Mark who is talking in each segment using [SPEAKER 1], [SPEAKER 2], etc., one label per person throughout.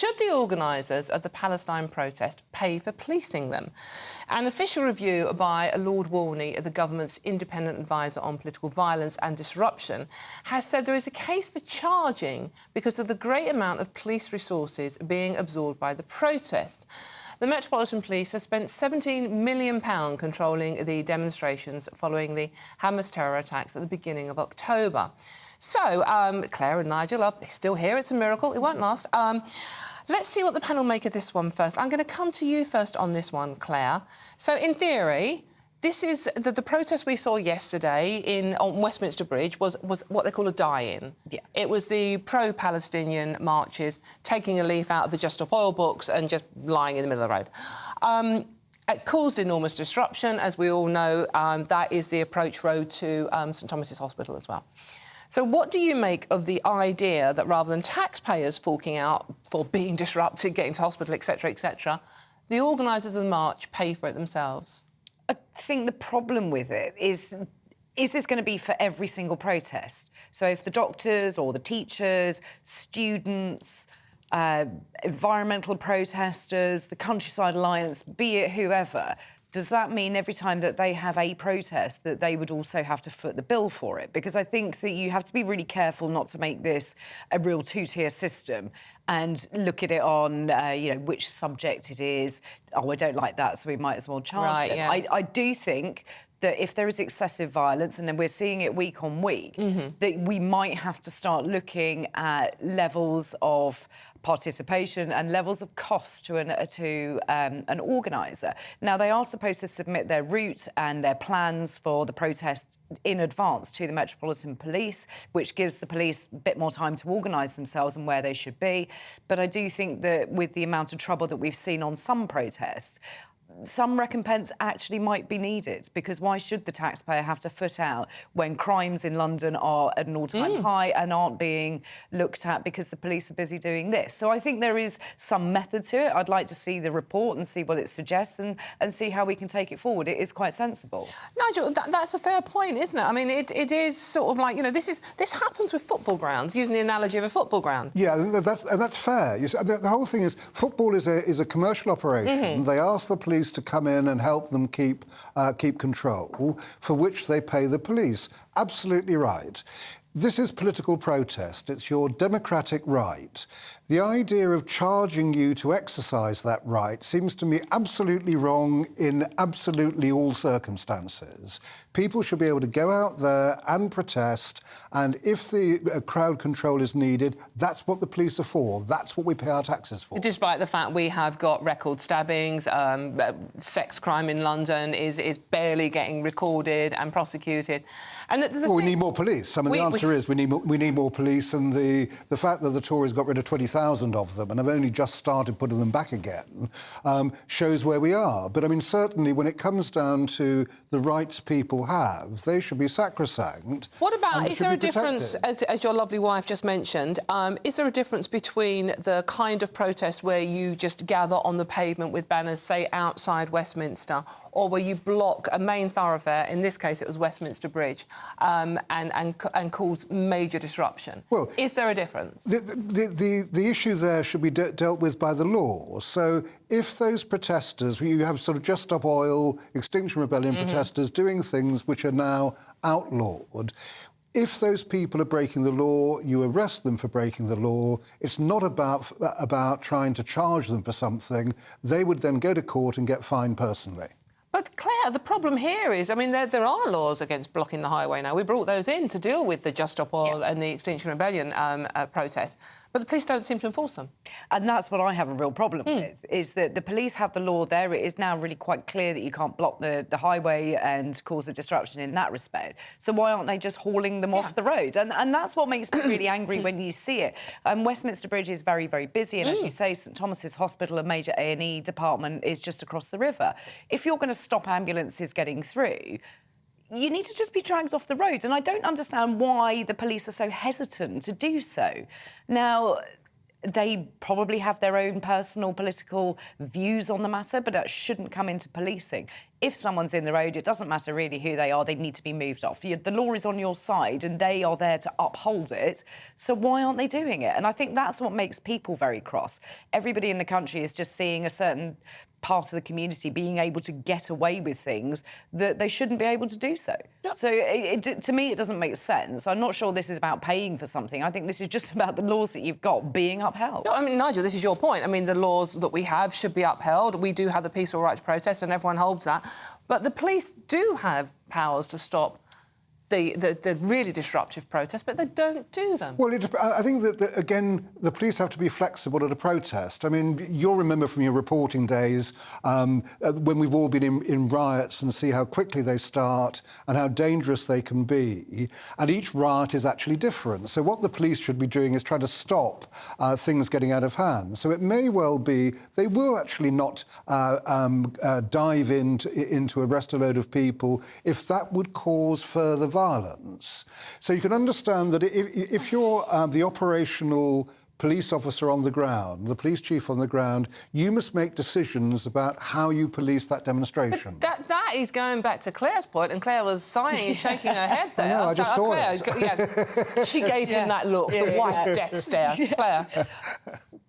[SPEAKER 1] Should the organisers of the Palestine protest pay for policing them? An official review by Lord Warney, the government's independent advisor on political violence and disruption, has said there is a case for charging because of the great amount of police resources being absorbed by the protest. The Metropolitan Police has spent £17 million controlling the demonstrations following the Hamas terror attacks at the beginning of October. So, Claire and Nigel are still here. It's a miracle. It won't last. Let's see what the panel make of this one first. I'm going to come to you first on this one, Claire. So, in theory, this is the protest we saw yesterday on Westminster Bridge was what they call a die-in. Yeah. It was the pro-Palestinian marches taking a leaf out of the Just Stop Oil books and just lying in the middle of the road. It caused enormous disruption, as we all know. That is the approach road to St Thomas's Hospital as well. So what do you make of the idea that rather than taxpayers forking out for being disrupted, getting to hospital, etc., the organisers of the march pay for it themselves?
[SPEAKER 2] I think the problem with it is this going to be for every single protest? So if the doctors or the teachers, students, environmental protesters, the Countryside Alliance, be it whoever, does that mean every time that they have a protest that they would also have to foot the bill for it? Because I think that you have to be really careful not to make this a real two-tier system and look at it on, which subject it is. Oh, I don't like that, so we might as well charge them. Yeah. I do think that if there is excessive violence, and then we're seeing it week on week, that we might have to start looking at levels of participation and levels of cost to an organiser. Now, they are supposed to submit their route and their plans for the protest in advance to the Metropolitan Police, which gives the police a bit more time to organise themselves and where they should be. But I do think that with the amount of trouble that we've seen on some protests, some recompense actually might be needed, because why should the taxpayer have to foot out when crimes in London are at an all-time high and aren't being looked at because the police are busy doing this? So I think there is some method to it. I'd like to see the report and see what it suggests and see how we can take it forward. It is quite sensible.
[SPEAKER 1] Nigel, that's a fair point, isn't it? I mean, it is sort of like, this happens with football grounds, using the analogy of a football ground. Yeah,
[SPEAKER 3] that's fair. You see, the whole thing is, football is a commercial operation. They ask the police to come in and help them keep control, for which they pay the police. Absolutely right. This is political protest. It's your democratic right. The idea of charging you to exercise that right seems to me absolutely wrong in absolutely all circumstances. People should be able to go out there and protest, and if the crowd control is needed, that's what the police are for. That's what we pay our taxes for.
[SPEAKER 1] Despite the fact we have got record stabbings, sex crime in London is barely getting recorded and prosecuted. And
[SPEAKER 3] we need more police. I mean, the answer is we need more police, and the fact that the Tories got rid of 20,000 of them and have only just started putting them back again shows where we are. But, I mean, certainly when it comes down to the rights people have, they should be sacrosanct.
[SPEAKER 1] What about, is there a difference, as your lovely wife just mentioned, is there a difference between the kind of protest where you just gather on the pavement with banners, say, outside Westminster, or where you block a main thoroughfare, in this case it was Westminster Bridge, and cause major disruption? Well, is there a difference?
[SPEAKER 3] The issue there should be dealt with by the law. So if those protesters, you have sort of Just Stop Oil, Extinction Rebellion protesters doing things which are now outlawed, if those people are breaking the law, you arrest them for breaking the law. It's not about trying to charge them for something. They would then go to court and get fined personally.
[SPEAKER 1] But, Claire, the problem here is, I mean, there are laws against blocking the highway now. We brought those in to deal with the Just Stop Oil and the Extinction Rebellion protests, but the police don't seem to enforce them.
[SPEAKER 2] And that's what I have a real problem with, is that the police have the law there. It is now really quite clear that you can't block the highway and cause a disruption in that respect. So why aren't they just hauling them off the road? And that's what makes me really angry when you see it. Westminster Bridge is very, very busy, and as you say, St Thomas's Hospital, a major A&E department, is just across the river. If you're going to stop ambulances getting through, you need to just be dragged off the road. And I don't understand why the police are so hesitant to do so. Now, they probably have their own personal political views on the matter, but that shouldn't come into policing. if someone's in the road, it doesn't matter really who they are, they need to be moved off. The law is on your side and they are there to uphold it, so why aren't they doing it? And I think that's what makes people very cross. Everybody in the country is just seeing a certain part of the community being able to get away with things that they shouldn't be able to do so. Yep. So to me, it doesn't make sense. I'm not sure this is about paying for something. I think this is just about the laws that you've got being upheld.
[SPEAKER 1] No, I mean, Nigel, this is your point. I mean, the laws that we have should be upheld. We do have the peaceful right to protest and everyone holds that. But the police do have powers to stop the really disruptive protests, but they don't do them.
[SPEAKER 3] Well, I think that, again, the police have to be flexible at a protest. I mean, you'll remember from your reporting days when we've all been in riots and see how quickly they start and how dangerous they can be. And each riot is actually different. So what the police should be doing is trying to stop things getting out of hand. So it may well be they will actually not dive into arrest a load of people if that would cause further violence. So you can understand that if you're the operational police officer on the ground, the police chief on the ground, you must make decisions about how you police that demonstration.
[SPEAKER 1] But that is going back to Claire's point, and Claire was sighing and shaking her head there.
[SPEAKER 3] No, I just saw
[SPEAKER 1] Claire,
[SPEAKER 3] it.
[SPEAKER 1] Yeah, she gave him that look, the wife's death stare. Claire.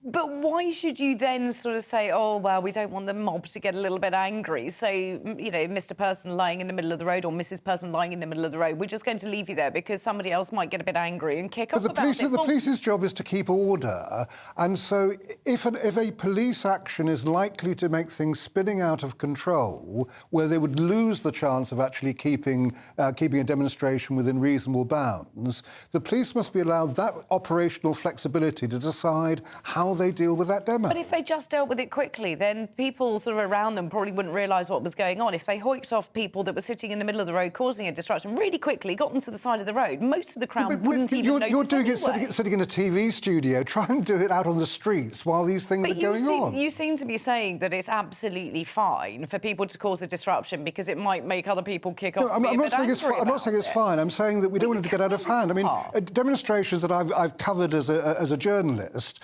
[SPEAKER 2] But why should you then sort of say, oh, well, we don't want the mob to get a little bit angry, so, you know, Mr. Person lying in the middle of the road or Mrs. Person lying in the middle of the road, we're just going to leave you there because somebody else might get a bit angry and kick off about it.
[SPEAKER 3] The police's job is to keep order, and so if a police action is likely to make things spinning out of control, where they would lose the chance of actually keeping a demonstration within reasonable bounds, the police must be allowed that operational flexibility to decide how they deal with that demo.
[SPEAKER 2] But if they just dealt with it quickly, then people sort of around them probably wouldn't realise what was going on. If they hoiked off people that were sitting in the middle of the road causing a disruption really quickly, got them to the side of the road, most of the crowd wouldn't even notice.
[SPEAKER 3] You're doing
[SPEAKER 2] anyway.
[SPEAKER 3] it sitting in a TV studio. Try and do it out on the streets while these things are going on.
[SPEAKER 2] You seem to be saying that it's absolutely fine for people to cause a disruption because it might make other people kick off.
[SPEAKER 3] I'm not saying it's fine. I'm saying that we don't want it to get out of hand. I mean, demonstrations that I've covered as a journalist,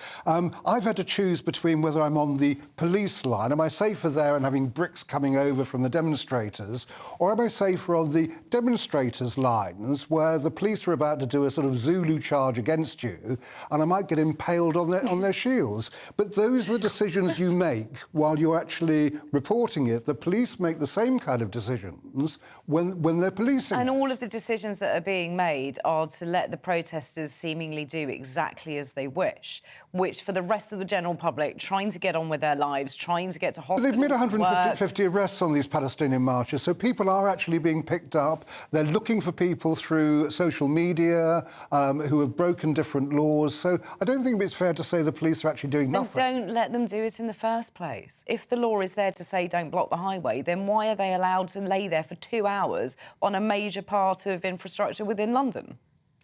[SPEAKER 3] I've had to choose between whether I'm on the police line, am I safer there and having bricks coming over from the demonstrators, or am I safer on the demonstrators' lines where the police are about to do a sort of Zulu charge against you and I might get impaled on their shields. But those are the decisions you make while you're actually reporting it. The police make the same kind of decisions when they're policing.
[SPEAKER 2] And all of the decisions that are being made are to let the protesters seemingly do exactly as they wish, which for the rest of the general public, trying to get on with their lives, trying to get to hospital.
[SPEAKER 3] They've made 150 arrests on these Palestinian marches, so people are actually being picked up. They're looking for people through social media who have broken different laws. So I don't think it's fair to say the police are actually doing nothing.
[SPEAKER 2] Then don't let them do it in the first place. If the law is there to say don't block the highway, then why are they allowed to lay there for 2 hours on a major part of infrastructure within London?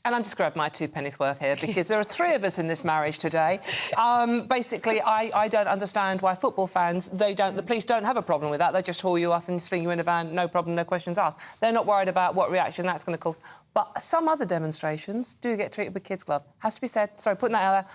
[SPEAKER 1] And I'm just grabbing my 2 pennies worth here because there are 3 of us in this marriage today. Basically, I don't understand why football fans, the police don't have a problem with that. They just haul you off and sling you in a van, no problem, no questions asked. They're not worried about what reaction that's going to cause. But some other demonstrations do get treated with kids' glove. Has to be said. Sorry, putting that out there.